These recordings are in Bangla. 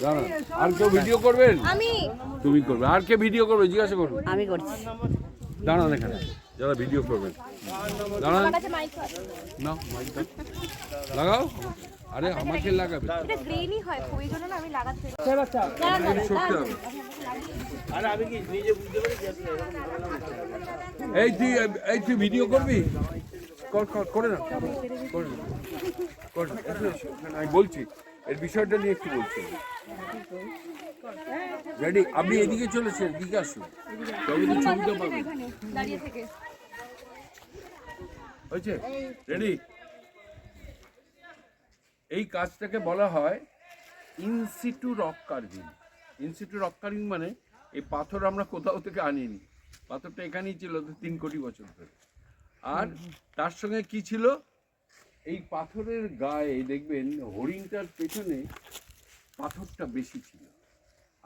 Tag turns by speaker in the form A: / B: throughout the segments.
A: দাঁড়ান, আর কেউ ভিডিও করবেন?
B: আমি
A: তুমি করবে। আর কে ভিডিও করবে জিজ্ঞাসা করবে?
B: আমি করছি।
A: দাঁড়ান এখানে যারা ভিডিও করবেন, দাঁড়ান।
B: আমার কাছে মাইক আছে।
A: না মাইক দাও। লাগাও। আরে আমাকে লাগাবে।
B: এটা গ্রিনই হয়, খুবই জন্য না আমি লাগাচ্ছি।
A: আপনাকে সরতে হবে।
C: আর আমি কি নিজে বুঝতে পারি যে আপনি
A: এই তুই ভিডিও করবি? করে না, করে না, করে না। আমি বলছি এর বিষয়টা নিয়ে একটু বলছি। রেডি? আপনি এদিকে চলেছেন, এদিকে আসুন, তবে তো ছবিটা পাবেন।
B: দাঁড়িয়ে থেকে
A: হয়েছে? রেডি? এই কাজটাকে বলা হয় in situ rock carving. In situ rock carving মানে এই পাথর আমরা কোথাও থেকে আনিনি, পাথরটা এখানেই ছিল 3 কোটি বছর ধরে। আর তার সঙ্গে কি ছিল, এই পাথরের গায়ে দেখবেন হরিণটার পেছনে পাথরটা বেশি ছিল।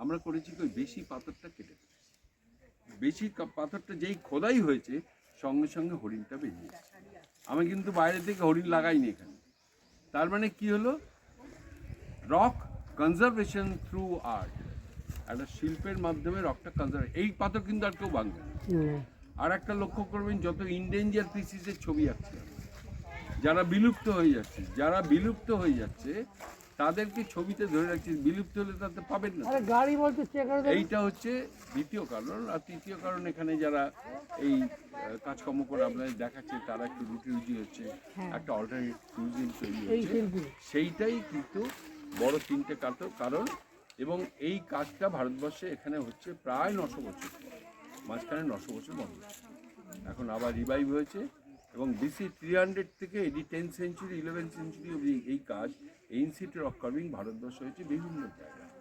A: আমরা করেছি কি, বেশি পাথরটা কেটে দিয়েছি। বেশি পাথরটা যেই খোদাই হয়েছে সঙ্গে সঙ্গে হরিণটা বেরিয়ে গেছে। আমি কিন্তু বাইরে থেকে হরিণ লাগাইনি এখানে। তার মানে কি হলো, রক কনজারভেশন থ্রু আর্ট, একটা শিল্পের মাধ্যমে রকটা কনজার্ভ। এই পাথর কিন্তু আর কেউ ভাঙবে না। আর একটা লক্ষ্য করবেন, যত ইনডেঞ্জার স্পিসিসের ছবি আছে, যারা বিলুপ্ত হয়ে যাচ্ছে তাদেরকে ছবিতে ধরে রাখছে। বিলুপ্ত হলে তাতে পাবেন না। এইটা হচ্ছে দ্বিতীয় কারণ। আর তৃতীয় কারণ, এখানে যারা এই কাজকর্ম করে আপনাদের দেখাচ্ছে তারা একটু রুটি হচ্ছে, একটা অল্টারনেট কুইজিন তৈরি হচ্ছে, সেইটাই কিন্তু বড় 3টে কারণ। এবং এই কাজটা ভারতবর্ষে এখানে হচ্ছে প্রায় 900 বছর, মাঝখানে 900 বছর বন্ধ, এখন আবার রিভাইভ হয়েছে। এবং BC 300 থেকে এডি 10th সেঞ্চুরি 11th সেঞ্চুরি অবধি এই কাজ ইনসিটু রক কার্ভিং ভারতবর্ষ হয়েছে বিভিন্ন জায়গায়।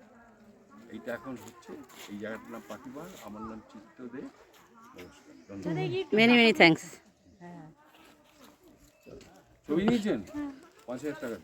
A: এইটা এখন হচ্ছে, এই জায়গাটার নাম পাটিবার, আমার নাম চিত্ত দে। নমস্কার, ধন্যবাদ।
B: Many many thanks.
A: ছবি নিয়েছেন? 5000 টাকা।